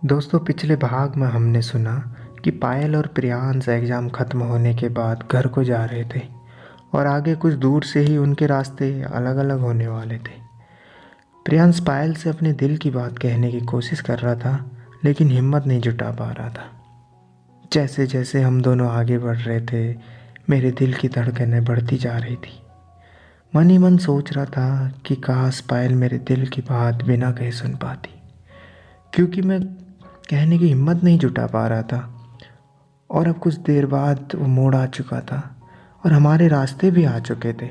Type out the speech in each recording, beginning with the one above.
दोस्तों, पिछले भाग में हमने सुना कि पायल और प्रियांश एग्ज़ाम ख़त्म होने के बाद घर को जा रहे थे और आगे कुछ दूर से ही उनके रास्ते अलग अलग होने वाले थे। प्रियांश पायल से अपने दिल की बात कहने की कोशिश कर रहा था, लेकिन हिम्मत नहीं जुटा पा रहा था। जैसे जैसे हम दोनों आगे बढ़ रहे थे, मेरे दिल की धड़कनें बढ़ती जा रही थी। मन ही मन सोच रहा था कि काश पायल मेरे दिल की बात बिना कहे सुन पाती, क्योंकि मैं कहने की हिम्मत नहीं जुटा पा रहा था। और अब कुछ देर बाद वो मोड़ आ चुका था और हमारे रास्ते भी आ चुके थे।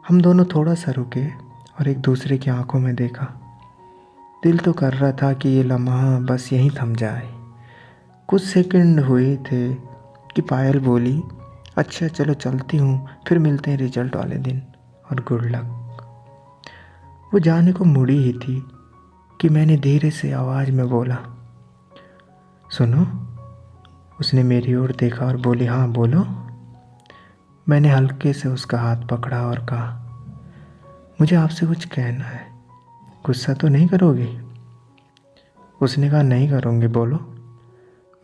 हम दोनों थोड़ा सा रुके और एक दूसरे की आंखों में देखा। दिल तो कर रहा था कि ये लम्हा बस यहीं थम जाए। कुछ सेकंड हुए थे कि पायल बोली, अच्छा चलो चलती हूँ, फिर मिलते हैं रिजल्ट वाले दिन, और गुड लक। वो जाने को मुड़ी ही थी कि मैंने धीरे से आवाज़ में बोला, सुनो। उसने मेरी ओर देखा और बोली, हाँ बोलो। मैंने हल्के से उसका हाथ पकड़ा और कहा, मुझे आपसे कुछ कहना है, गुस्सा तो नहीं करोगी? उसने कहा, नहीं करूँगी, बोलो।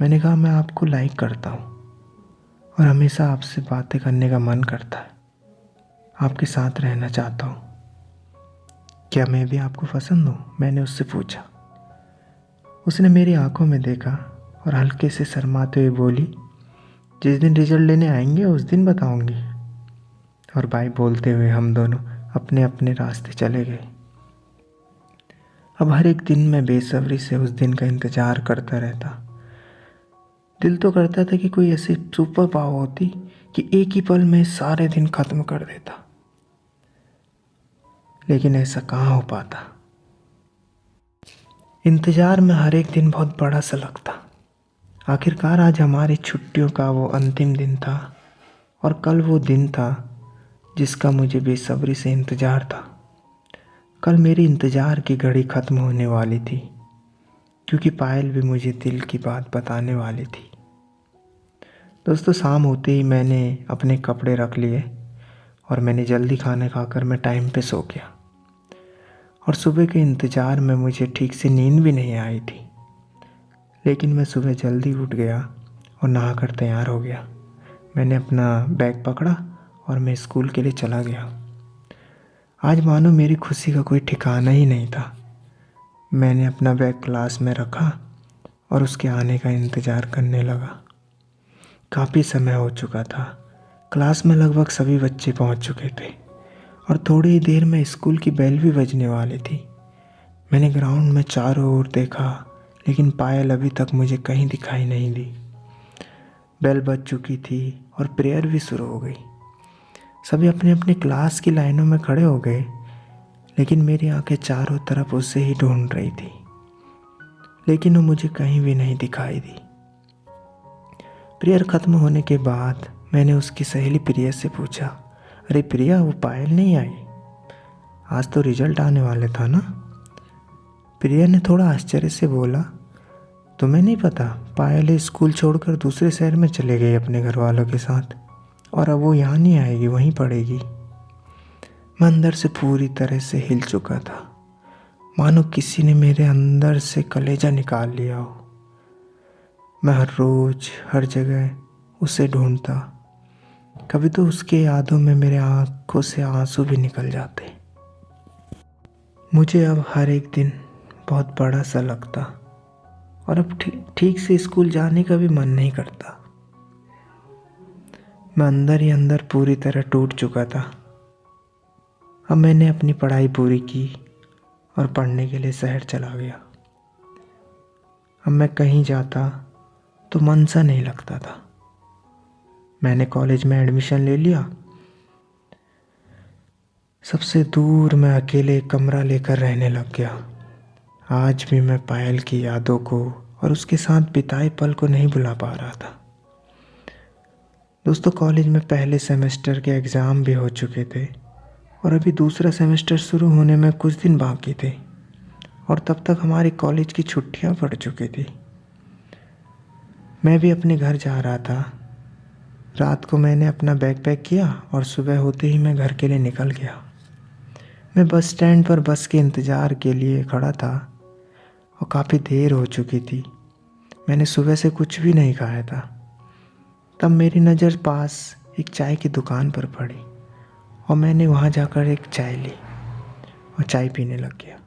मैंने कहा, मैं आपको लाइक करता हूँ और हमेशा आपसे बातें करने का मन करता है। आपके साथ रहना चाहता हूँ। क्या मैं भी आपको पसंद हूँ? मैंने उससे पूछा। उसने मेरी आंखों में देखा और हल्के से शर्माते हुए बोली, जिस दिन रिजल्ट लेने आएंगे उस दिन बताऊंगी। और बाय बोलते हुए हम दोनों अपने अपने रास्ते चले गए। अब हर एक दिन मैं बेसब्री से उस दिन का इंतज़ार करता रहता। दिल तो करता था कि कोई ऐसी सुपर पावर होती कि एक ही पल में सारे दिन ख़त्म कर देता, लेकिन ऐसा कहाँ हो पाता। इंतज़ार में हर एक दिन बहुत बड़ा सा लगता। आखिरकार आज हमारी छुट्टियों का वो अंतिम दिन था और कल वो दिन था जिसका मुझे बेसब्री से इंतज़ार था। कल मेरी इंतज़ार की घड़ी ख़त्म होने वाली थी, क्योंकि पायल भी मुझे दिल की बात बताने वाली थी। दोस्तों, शाम होते ही मैंने अपने कपड़े रख लिए और मैंने जल्दी खाना खाकर मैं टाइम पे सो गया। और सुबह के इंतज़ार में मुझे ठीक से नींद भी नहीं आई थी, लेकिन मैं सुबह जल्दी उठ गया और नहाकर तैयार हो गया। मैंने अपना बैग पकड़ा और मैं स्कूल के लिए चला गया। आज मानो मेरी खुशी का कोई ठिकाना ही नहीं था। मैंने अपना बैग क्लास में रखा और उसके आने का इंतज़ार करने लगा। काफ़ी समय हो चुका था। क्लास में लगभग सभी बच्चे पहुंच चुके थे और थोड़ी ही देर में स्कूल की बेल भी बजने वाली थी। मैंने ग्राउंड में चारों ओर देखा, लेकिन पायल अभी तक मुझे कहीं दिखाई नहीं दी। बेल बज चुकी थी और प्रेयर भी शुरू हो गई। सभी अपने अपने क्लास की लाइनों में खड़े हो गए, लेकिन मेरी आंखें चारों तरफ उसे ही ढूंढ रही थी, लेकिन वो मुझे कहीं भी नहीं दिखाई दी। प्रेयर ख़त्म होने के बाद मैंने उसकी सहेली प्रिया से पूछा, अरे प्रिया, वो पायल नहीं आई? आज तो रिजल्ट आने वाले था ना? प्रिया ने थोड़ा आश्चर्य से बोला, तुम्हें नहीं पता? पायल स्कूल छोड़कर दूसरे शहर में चले गई अपने घर वालों के साथ, और अब वो यहाँ नहीं आएगी, वहीं पड़ेगी। मैं अंदर से पूरी तरह से हिल चुका था, मानो किसी ने मेरे अंदर से कलेजा निकाल लिया हो। मैं हर रोज़ हर जगह उसे ढूंढता। कभी तो उसके यादों में मेरे आँखों से आंसू भी निकल जाते। मुझे अब हर एक दिन बहुत बड़ा सा लगता और अब ठीक से स्कूल जाने का भी मन नहीं करता। मैं अंदर ही अंदर पूरी तरह टूट चुका था। अब मैंने अपनी पढ़ाई पूरी की और पढ़ने के लिए शहर चला गया। अब मैं कहीं जाता तो मन सा नहीं लगता था। मैंने कॉलेज में एडमिशन ले लिया। सबसे दूर मैं अकेले एक कमरा लेकर रहने लग गया। आज भी मैं पायल की यादों को और उसके साथ बिताए पल को नहीं भुला पा रहा था। दोस्तों, कॉलेज में पहले सेमेस्टर के एग्ज़ाम भी हो चुके थे और अभी दूसरा सेमेस्टर शुरू होने में कुछ दिन बाकी थे, और तब तक हमारी कॉलेज की छुट्टियां पड़ चुकी थी। मैं भी अपने घर जा रहा था। रात को मैंने अपना बैग पैक किया और सुबह होते ही मैं घर के लिए निकल गया। मैं बस स्टैंड पर बस के इंतज़ार के लिए खड़ा था। और काफ़ी देर हो चुकी थी। मैंने सुबह से कुछ भी नहीं खाया था। तब मेरी नज़र पास एक चाय की दुकान पर पड़ी और मैंने वहाँ जाकर एक चाय ली और चाय पीने लग गया।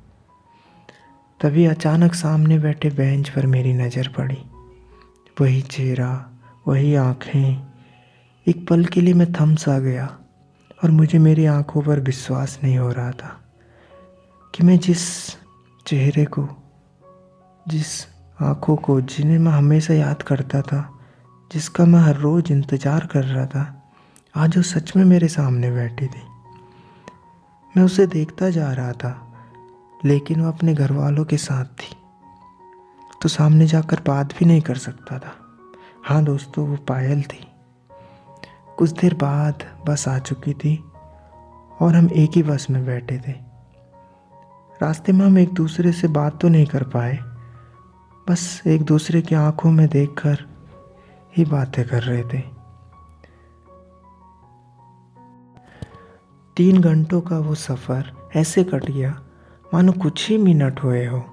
तभी अचानक सामने बैठे बेंच पर मेरी नज़र पड़ी। वही चेहरा, वही आँखें। एक पल के लिए मैं थम सा गया और मुझे मेरी आंखों पर विश्वास नहीं हो रहा था कि मैं जिस चेहरे को, जिस आंखों को, जिन्हें मैं हमेशा याद करता था, जिसका मैं हर रोज़ इंतज़ार कर रहा था, आज वो सच में मेरे सामने बैठी थी। मैं उसे देखता जा रहा था, लेकिन वो अपने घर वालों के साथ थी, तो सामने जाकर बात भी नहीं कर सकता था। हाँ दोस्तों, वो पायल थी। कुछ देर बाद बस आ चुकी थी और हम एक ही बस में बैठे थे। रास्ते में हम एक दूसरे से बात तो नहीं कर पाए, बस एक दूसरे की आंखों में देखकर ही बातें कर रहे थे। 3 घंटों का वो सफ़र ऐसे कट गया मानो कुछ ही मिनट हुए हो।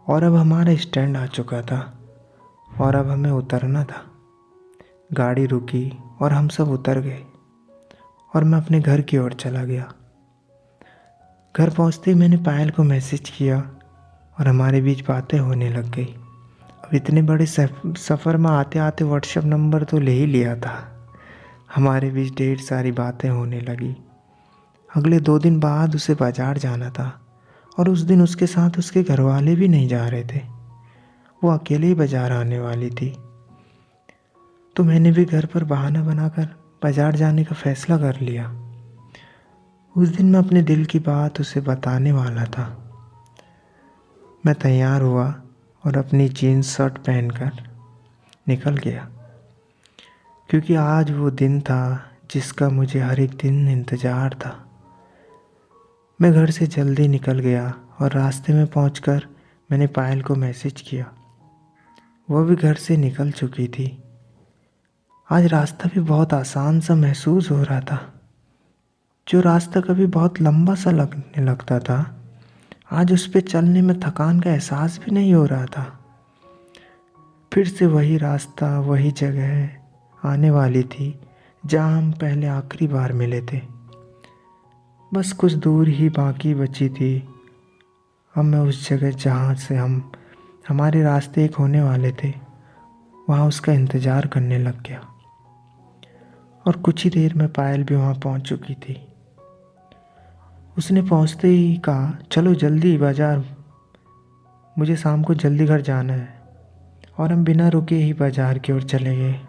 और अब हमारा स्टैंड आ चुका था और अब हमें उतरना था। गाड़ी रुकी और हम सब उतर गए और मैं अपने घर की ओर चला गया। घर पहुंचते ही मैंने पायल को मैसेज किया और हमारे बीच बातें होने लग गई। अब इतने बड़े सफ़र में आते आते व्हाट्सएप नंबर तो ले ही लिया था। हमारे बीच ढेर सारी बातें होने लगी। अगले 2 दिन बाद उसे बाज़ार जाना था और उस दिन उसके साथ उसके घर वाले भी नहीं जा रहे थे। वो अकेले ही बाज़ार आने वाली थी। तो मैंने भी घर पर बहाना बनाकर बाज़ार जाने का फ़ैसला कर लिया। उस दिन मैं अपने दिल की बात उसे बताने वाला था। मैं तैयार हुआ और अपनी जीन्स शर्ट पहनकर निकल गया, क्योंकि आज वो दिन था जिसका मुझे हर एक दिन इंतज़ार था। मैं घर से जल्दी निकल गया और रास्ते में पहुंचकर मैंने पायल को मैसेज किया। वह भी घर से निकल चुकी थी। आज रास्ता भी बहुत आसान सा महसूस हो रहा था। जो रास्ता कभी बहुत लंबा सा लगने लगता था, आज उस पे चलने में थकान का एहसास भी नहीं हो रहा था। फिर से वही रास्ता, वही जगह आने वाली थी जहाँ हम पहले आखिरी बार मिले थे। बस कुछ दूर ही बाकी बची थी। अब मैं उस जगह जहाँ से हमारे रास्ते एक होने वाले थे, वहाँ उसका इंतज़ार करने लग गया। और कुछ ही देर में पायल भी वहाँ पहुँच चुकी थी। उसने पहुँचते ही कहा, चलो जल्दी बाज़ार, मुझे शाम को जल्दी घर जाना है। और हम बिना रुके ही बाज़ार की ओर चले गए।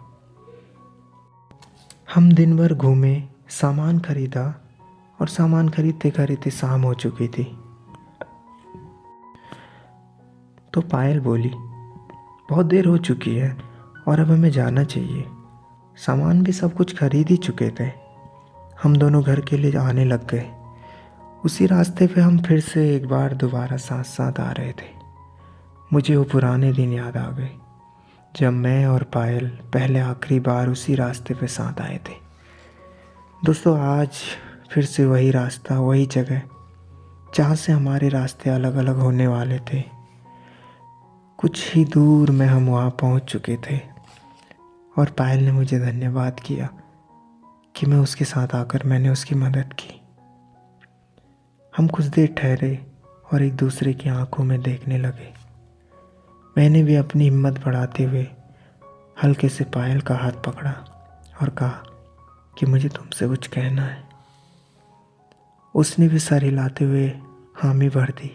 हम दिन भर घूमे, सामान खरीदा और सामान खरीदते खरीदते शाम हो चुकी थी। तो पायल बोली, बहुत देर हो चुकी है और अब हमें जाना चाहिए। सामान भी सब कुछ खरीद ही चुके थे। हम दोनों घर के लिए आने लग गए। उसी रास्ते पे हम फिर से एक बार दोबारा साथ साथ आ रहे थे। मुझे वो पुराने दिन याद आ गए जब मैं और पायल पहले आखिरी बार उसी रास्ते पे साथ आए थे। दोस्तों, आज फिर से वही रास्ता, वही जगह जहाँ से हमारे रास्ते अलग अलग होने वाले थे। कुछ ही दूर में हम वहाँ पहुँच चुके थे और पायल ने मुझे धन्यवाद किया कि मैं उसके साथ आकर मैंने उसकी मदद की। हम कुछ देर ठहरे और एक दूसरे की आंखों में देखने लगे। मैंने भी अपनी हिम्मत बढ़ाते हुए हल्के से पायल का हाथ पकड़ा और कहा कि मुझे तुमसे कुछ कहना है। उसने भी सर हिलाते हुए हामी भर दी।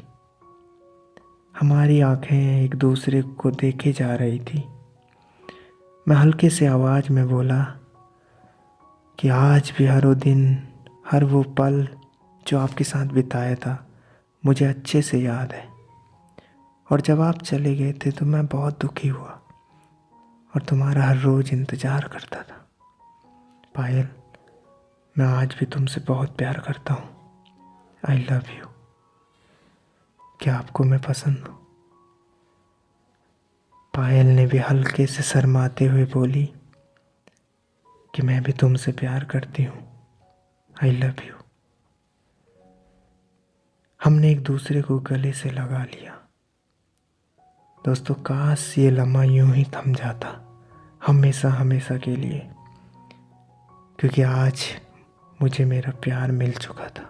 हमारी आंखें एक दूसरे को देखे जा रही थी। मैं हल्के से आवाज़ में बोला कि आज भी हर वो दिन, हर वो पल जो आपके साथ बिताया था मुझे अच्छे से याद है। और जब आप चले गए थे तो मैं बहुत दुखी हुआ और तुम्हारा हर रोज़ इंतज़ार करता था। पायल, मैं आज भी तुमसे बहुत प्यार करता हूँ। I love you. क्या आपको मैं पसंद हूँ? पायल ने भी हल्के से शर्माते हुए बोली कि मैं भी तुमसे प्यार करती हूँ। I love you. हमने एक दूसरे को गले से लगा लिया दोस्तों काश ये लम्हा यूं ही थम जाता, हमेशा हमेशा के लिए, क्योंकि आज मुझे मेरा प्यार मिल चुका था।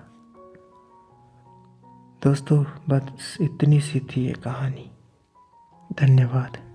दोस्तों बस इतनी सी थी ये कहानी। धन्यवाद।